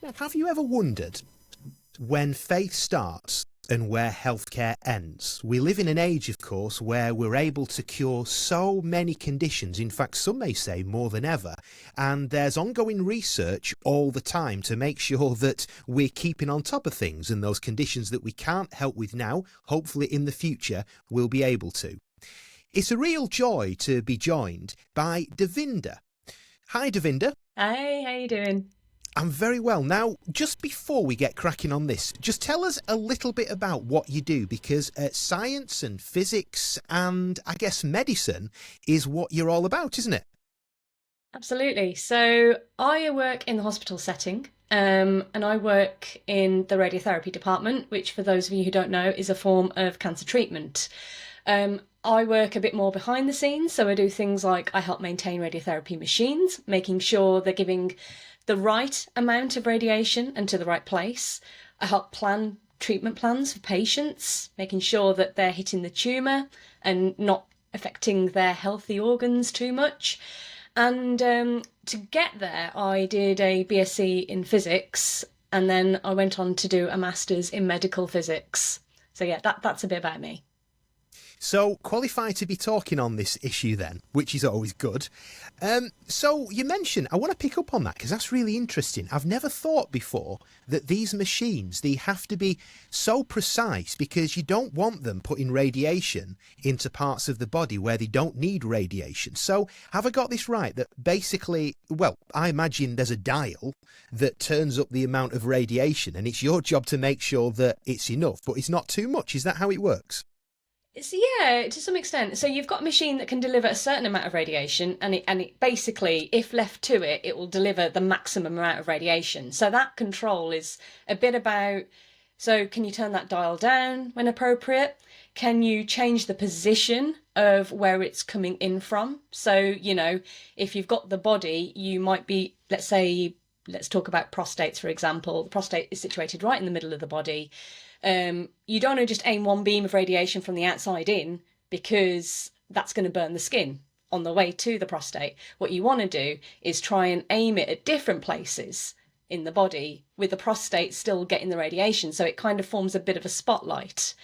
Now, have you ever wondered when faith starts and where healthcare ends? We live in an age, of course, where we're able to cure so many conditions, in fact, some may say more than ever, and there's ongoing research all the time to make sure that we're keeping on top of things, and those conditions that we can't help with now, hopefully in the future, we'll be able to. It's a real joy to be joined by Davinder. Hi, Davinder. Hey, how you doing? I'm very well. Now, just before we get cracking on this, just tell us a little bit about what you do, because science and physics and, I guess, medicine is what you're all about, isn't it? Absolutely. So I work in the hospital setting, and I work in the radiotherapy department, which for those of you who don't know is a form of cancer treatment. I work a bit more behind the scenes, so I do things like I help maintain radiotherapy machines, making sure they're giving the right amount of radiation and to the right place. I help plan treatment plans for patients, making sure that they're hitting the tumour and not affecting their healthy organs too much. And to get there, I did a BSc in physics, and then I went on to do a master's in medical physics. So yeah, that's a bit about me. So, qualified to be talking on this issue then, which is always good. So, you mentioned, I want to pick up on that because that's really interesting. I've never thought before that these machines, they have to be so precise because you don't want them putting radiation into parts of the body where they don't need radiation. So, have I got this right? That basically, well, I imagine there's a dial that turns up the amount of radiation and it's your job to make sure that it's enough, but it's not too much. Is that how it works? So yeah, to some extent. So you've got a machine that can deliver a certain amount of radiation, and it basically, if left to it, it will deliver the maximum amount of radiation. So that control is a bit about, so can you turn that dial down when appropriate? Can you change the position of where it's coming in from? So, if you've got the body, you might be, let's talk about prostates, for example. The prostate is situated right in the middle of the body. You don't want to just aim one beam of radiation from the outside in, because that's going to burn the skin on the way to the prostate. What you want to do is try and aim it at different places in the body with the prostate still getting the radiation, so it kind of forms a bit of a spotlight.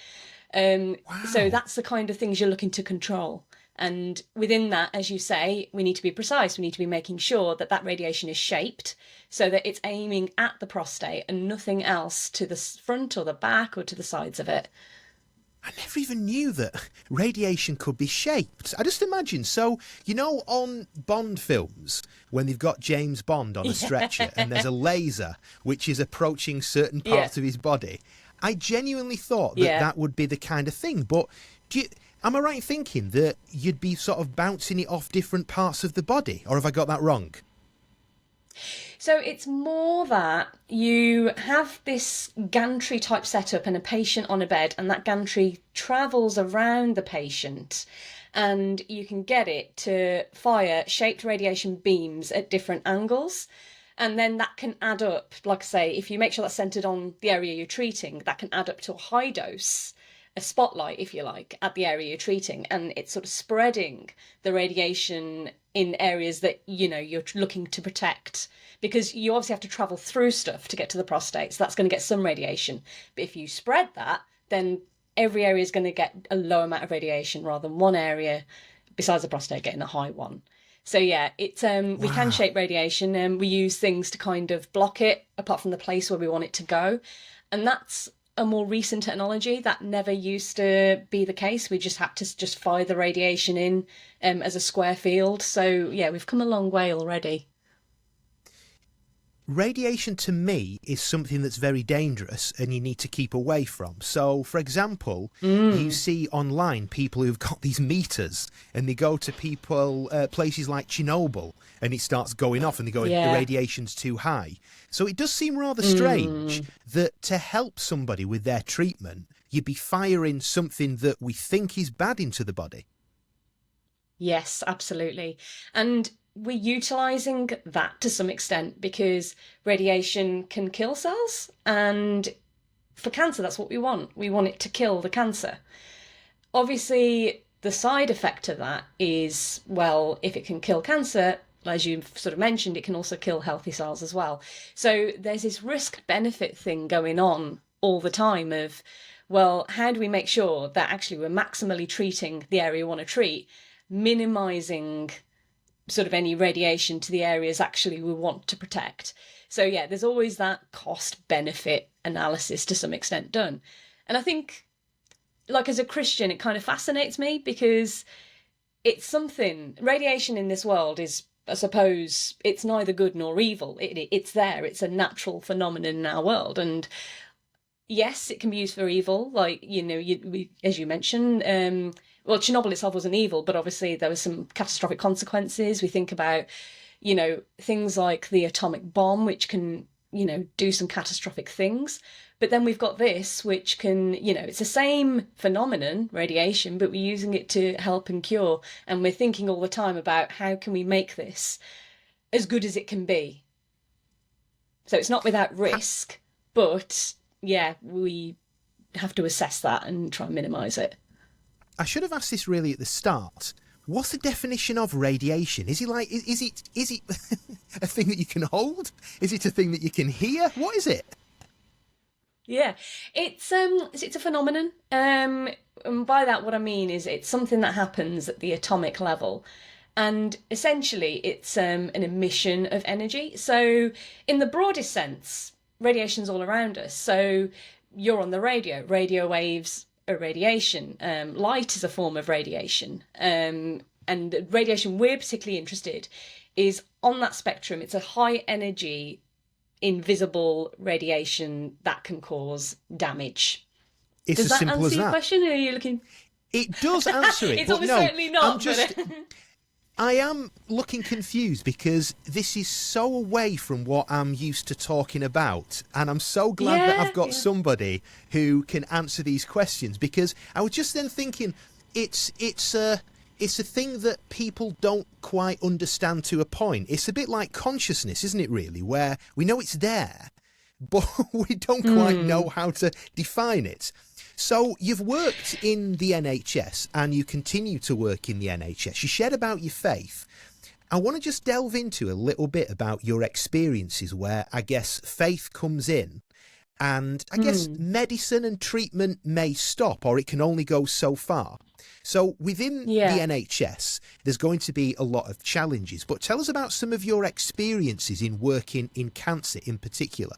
So Wow. that's the kind of things you're looking to control. And within that, as you say, we need to be precise. We need to be making sure that that radiation is shaped so that it's aiming at the prostate and nothing else to the front or the back or to the sides of it. I never even knew that radiation could be shaped. I just imagine. So, on Bond films, when they've got James Bond on a stretcher and there's a laser which is approaching certain Yeah. parts of his body, I genuinely thought that Yeah. that would be the kind of thing. But am I right in thinking that you'd be sort of bouncing it off different parts of the body? Or have I got that wrong? So it's more that you have this gantry type setup and a patient on a bed, and that gantry travels around the patient, and you can get it to fire shaped radiation beams at different angles. And then that can add up, like I say, if you make sure that's centered on the area you're treating, that can add up to a high dose, a spotlight, if you like, at the area you're treating. And it's sort of spreading the radiation in areas that, you're looking to protect. Because you obviously have to travel through stuff to get to the prostate, so that's going to get some radiation. But if you spread that, then every area is going to get a low amount of radiation rather than one area, besides the prostate, getting a high one. So yeah, it's we can Wow. shape radiation, and we use things to kind of block it apart from the place where we want it to go. And that's a more recent technology that never used to be the case. We just had to just fire the radiation in as a square field. So yeah, we've come a long way already. Radiation to me is something that's very dangerous and you need to keep away from. So, for example, you Mm, see online people who've got these meters and they go to places like Chernobyl and it starts going off and they go, the yeah. radiation's too high. So it does seem rather strange Mm, that to help somebody with their treatment, you'd be firing something that we think is bad into the body. yes, absolutely. And we're utilizing that to some extent because radiation can kill cells. And for cancer, that's what we want. We want it to kill the cancer. Obviously, the side effect of that is, well, if it can kill cancer, as you sort of mentioned, it can also kill healthy cells as well. So there's this risk benefit thing going on all the time of, well, how do we make sure that actually we're maximally treating the area we want to treat, minimizing sort of any radiation to the areas actually we want to protect. So yeah, there's always that cost benefit analysis to some extent done. And I think, like, as a Christian, it kind of fascinates me because it's something, radiation in this world is, I suppose, it's neither good nor evil. It's there. It's a natural phenomenon in our world. And yes, it can be used for evil. Like, as you mentioned, well, Chernobyl itself wasn't evil, but obviously there was some catastrophic consequences. We think about, things like the atomic bomb, which can, do some catastrophic things. But then we've got this, which can, it's the same phenomenon, radiation, but we're using it to help and cure. And we're thinking all the time about how can we make this as good as it can be. So it's not without risk, but yeah, we have to assess that and try and minimise it. I should have asked this really at the start. What's the definition of radiation? Is it a thing that you can hold? Is it a thing that you can hear? What is it? Yeah, it's a phenomenon. And by that, what I mean is it's something that happens at the atomic level. And essentially, it's an emission of energy. So in the broadest sense, radiation's all around us. So you're on the radio waves are radiation. Light is a form of radiation. And the radiation we're particularly interested is on that spectrum. It's a high energy, invisible radiation that can cause damage. It's Does as that simple answer as your that. question? Or are you looking? It does answer it. It's but almost no, certainly not. I am looking confused because this is so away from what I'm used to talking about. And I'm so glad that I've got somebody who can answer these questions, because I was just then thinking it's a thing that people don't quite understand to a point. It's a bit like consciousness, isn't it, really, where we know it's there, but we don't quite know how to define it. So you've worked in the NHS and you continue to work in the NHS. You shared about your faith. I want to just delve into a little bit about your experiences where I guess faith comes in, and I guess medicine and treatment may stop, or it can only go so far. So within the NHS, there's going to be a lot of challenges. But tell us about some of your experiences in working in cancer in particular.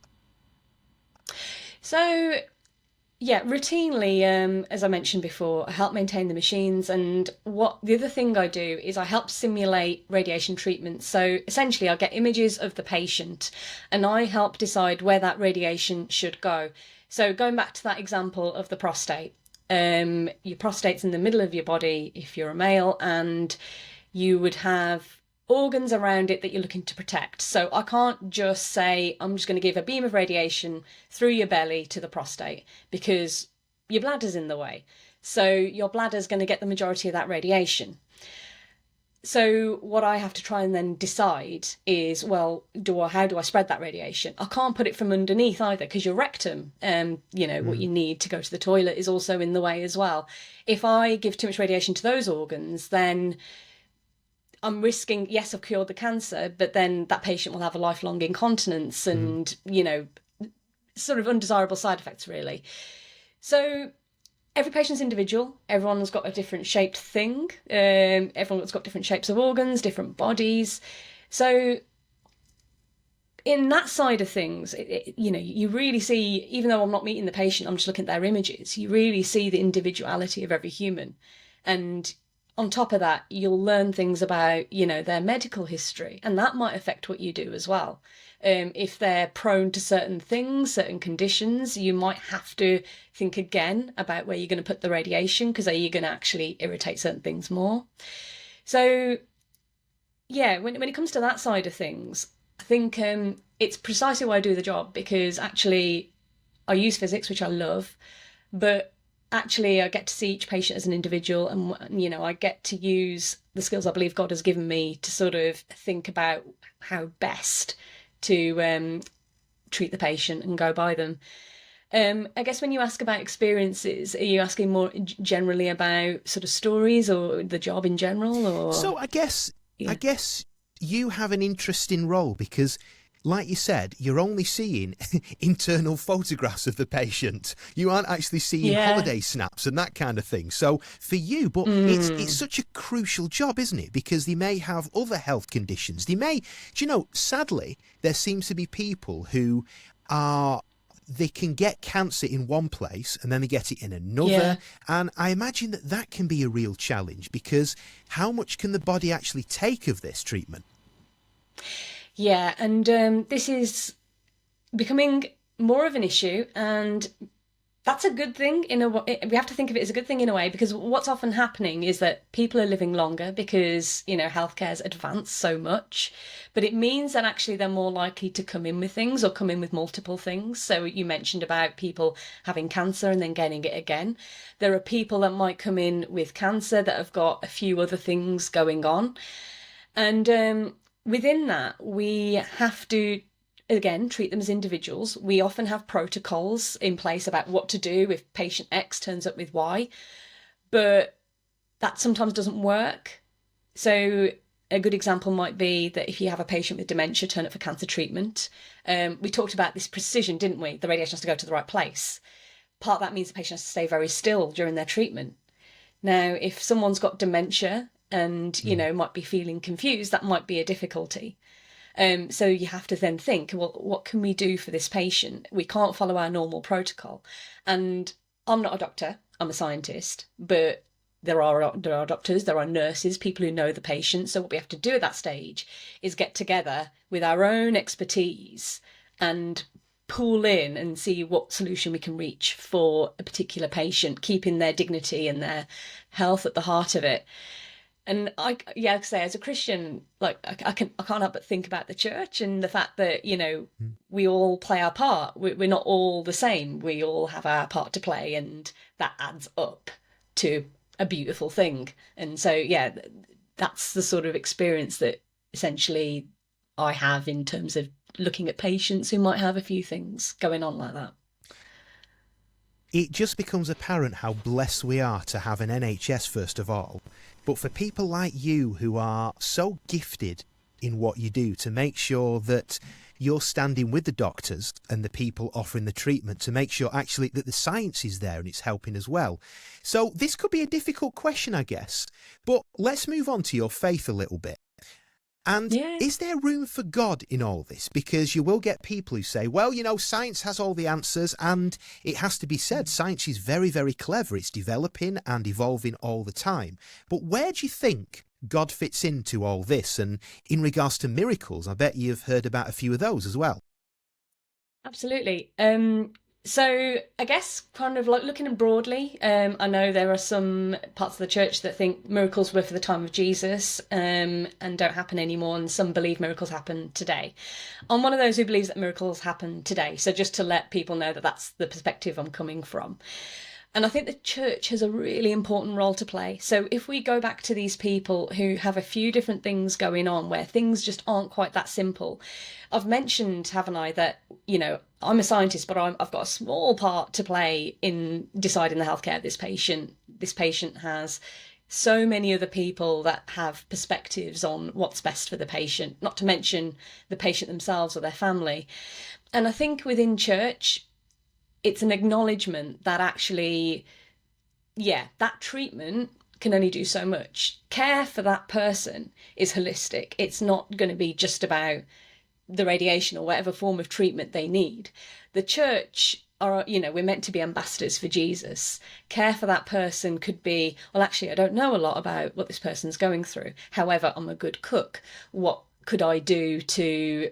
So, yeah, routinely, as I mentioned before, I help maintain the machines. And the other thing I do is I help simulate radiation treatment. So essentially, I get images of the patient and I help decide where that radiation should go. So going back to that example of the prostate, your prostate's in the middle of your body if you're a male, and you would have organs around it that you're looking to protect. So I can't just say, I'm just going to give a beam of radiation through your belly to the prostate, because your bladder's in the way. So your bladder's going to get the majority of that radiation. So what I have to try and then decide is, well, how do I spread that radiation? I can't put it from underneath either, because your rectum, what you need to go to the toilet is also in the way as well. If I give too much radiation to those organs, then I'm risking, yes, I've cured the cancer, but then that patient will have a lifelong incontinence and, sort of undesirable side effects, really. So every patient's individual. Everyone's got a different shaped thing. Everyone's got different shapes of organs, different bodies. So in that side of things, you really see, even though I'm not meeting the patient, I'm just looking at their images, you really see the individuality of every human. And on top of that, you'll learn things about, their medical history, and that might affect what you do as well. If they're prone to certain things, certain conditions, you might have to think again about where you're going to put the radiation, because are you going to actually irritate certain things more? So, yeah, when it comes to that side of things, I think it's precisely why I do the job, because actually I use physics, which I love, but actually I get to see each patient as an individual, and I get to use the skills I believe God has given me to sort of think about how best to treat the patient and go by them. I guess when you ask about experiences, are you asking more generally about sort of stories or the job in general? Or So I guess you have an interesting role because, like you said, you're only seeing internal photographs of the patient. You aren't actually seeing Yeah. holiday snaps and that kind of thing. So for you, but it's Mm. such a crucial job, isn't it? Because they may have other health conditions. They may, do you know, sadly, there seems to be people who are, they can get cancer in one place and then they get it in Yeah. another. And I imagine that that can be a real challenge because how much can the body actually take of this treatment? Yeah. And this is becoming more of an issue, and that's a good thing in a way. We have to think of it as a good thing in a way, because what's often happening is that people are living longer because, healthcare's advanced so much, but it means that actually they're more likely to come in with things or come in with multiple things. So you mentioned about people having cancer and then getting it again. There are people that might come in with cancer that have got a few other things going on. And within that, we have to, again, treat them as individuals. We often have protocols in place about what to do if patient X turns up with Y, but that sometimes doesn't work. So a good example might be that if you have a patient with dementia turn up for cancer treatment, we talked about this precision, didn't we? The radiation has to go to the right place. Part of that means the patient has to stay very still during their treatment. Now, if someone's got dementia and, might be feeling confused, that might be a difficulty. So you have to then think, well, what can we do for this patient? We can't follow our normal protocol. And I'm not a doctor, I'm a scientist, but there are doctors, there are nurses, people who know the patient. So what we have to do at that stage is get together with our own expertise and pool in and see what solution we can reach for a particular patient, keeping their dignity and their health at the heart of it. And like I say, as a Christian, like I can't help but think about the church and the fact that we all play our part. We're not all the same. We all have our part to play, and that adds up to a beautiful thing. And so, yeah, that's the sort of experience that essentially I have in terms of looking at patients who might have a few things going on like that. It just becomes apparent how blessed we are to have an NHS, first of all. But for people like you who are so gifted in what you do, to make sure that you're standing with the doctors and the people offering the treatment to make sure actually that the science is there and it's helping as well. So this could be a difficult question, I guess. But let's move on to your faith a little bit. And Yeah. is there room for God in all this? Because you will get people who say, well, science has all the answers, and it has to be said, science is very, very clever. It's developing and evolving all the time. But where do you think God fits into all this? And in regards to miracles, I bet you've heard about a few of those as well. Absolutely. So I guess kind of like looking broadly, I know there are some parts of the church that think miracles were for the time of Jesus, and don't happen anymore, and some believe miracles happen today. I'm one of those who believes that miracles happen today. So just to let people know that that's the perspective I'm coming from. And I think the church has a really important role to play. So if we go back to these people who have a few different things going on where things just aren't quite that simple. I've mentioned, haven't I, that, I'm a scientist, but I've got a small part to play in deciding the healthcare of this patient. This patient has so many other people that have perspectives on what's best for the patient, not to mention the patient themselves or their family. And I think within church, it's an acknowledgement that actually, that treatment can only do so much. Care for that person is holistic. It's not going to be just about the radiation or whatever form of treatment they need. The church we're meant to be ambassadors for Jesus. Care for that person could be, well, actually, I don't know a lot about what this person's going through. However, I'm a good cook. What could I do to,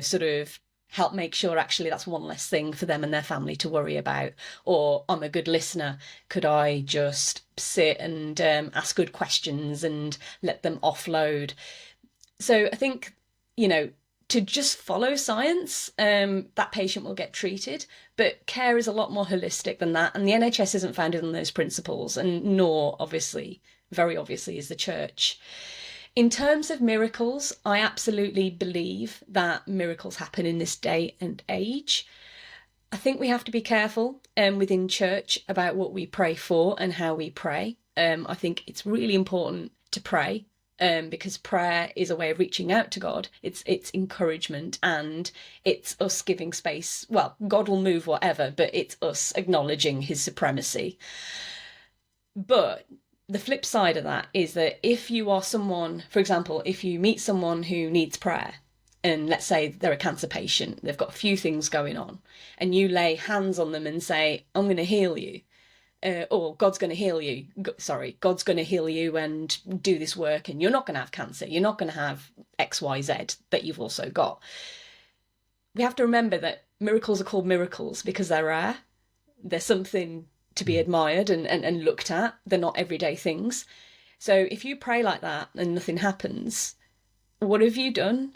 sort of help make sure actually that's one less thing for them and their family to worry about? Or I'm a good listener. Could I just sit and ask good questions and let them offload? So I think, to just follow science, that patient will get treated. But care is a lot more holistic than that. And the NHS isn't founded on those principles, and nor, obviously, very obviously, is the church. In terms of miracles, I absolutely believe that miracles happen in this day and age. I think we have to be careful within church about what we pray for and how we pray. I think it's really important to pray because prayer is a way of reaching out to God. It's encouragement, and it's us giving space. Well, God will move whatever, but it's us acknowledging his supremacy. But the flip side of that is that if you are someone, for example, if you meet someone who needs prayer, and let's say they're a cancer patient, they've got a few things going on, and you lay hands on them and say, I'm going to heal you, or God's going to heal you. God's going to heal you and do this work, and you're not going to have cancer. You're not going to have X, Y, Z that you've also got. We have to remember that miracles are called miracles because they're rare. They're something to be admired and looked at. They're not everyday things. So if you pray like that and nothing happens, what have you done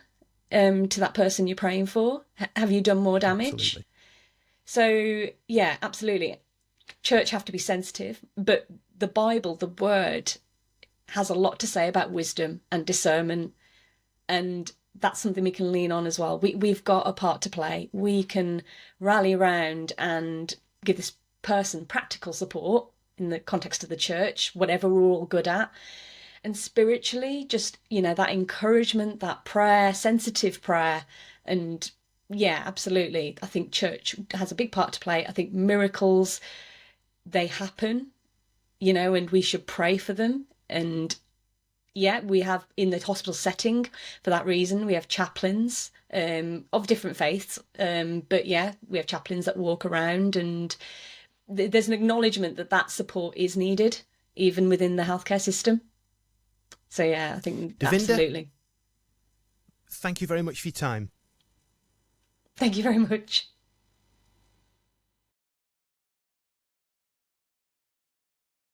to that person you're praying for? Have you done more damage? Absolutely. So, yeah, absolutely. Church have to be sensitive, but the Bible, the word, has a lot to say about wisdom and discernment, and that's something we can lean on as well. We've got a part to play. We can rally around and give this person practical support in the context of the church, whatever we're all good at. And spiritually, just, that encouragement, that prayer, sensitive prayer. And yeah, absolutely. I think church has a big part to play. I think miracles, they happen, and we should pray for them. And yeah, we have in the hospital setting, for that reason, we have chaplains of different faiths. But yeah, we have chaplains that walk around, and there's an acknowledgement that support is needed, even within the healthcare system. So yeah, I think Davinder, absolutely. Thank you very much for your time. Thank you very much.